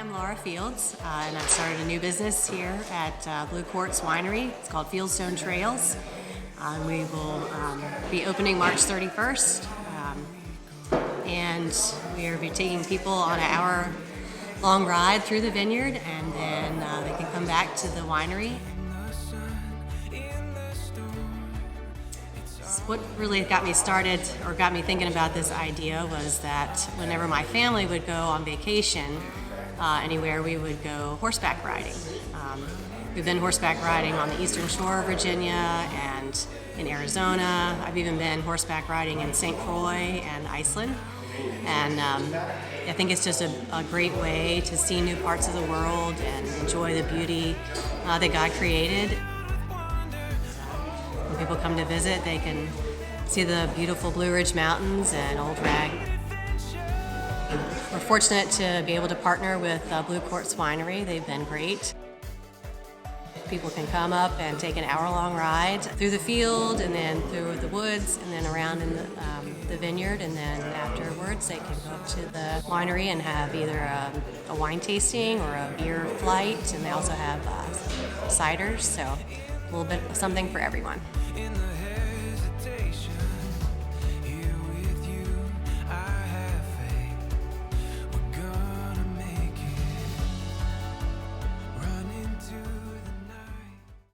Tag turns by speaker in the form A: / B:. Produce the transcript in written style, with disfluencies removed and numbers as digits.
A: I'm Laura Fields, and I've started a new business here at Blue Quartz winery. It's called Fieldstone Trails. We will be opening March 31st, and we are taking people on an hour-long ride through the vineyard, and then they can come back to the winery. What really got me started, or got me thinking about this idea, was that whenever my family would go on vacation anywhere, we would go horseback riding. We've been horseback riding on the eastern shore of Virginia and in Arizona. I've even been horseback riding in St. Croix and Iceland. And I think it's just a great way to see new parts of the world and enjoy the beauty that God created. When people come to visit, they can see the beautiful Blue Ridge Mountains and Old Rag. We're fortunate to be able to partner with Blue Quartz Winery. They've been great. People can come up and take an hour-long ride through the field and then through the woods and then around in the vineyard, and then afterwards they can go up to the winery and have either a wine tasting or a beer flight, and they also have ciders, so a little bit of something for everyone.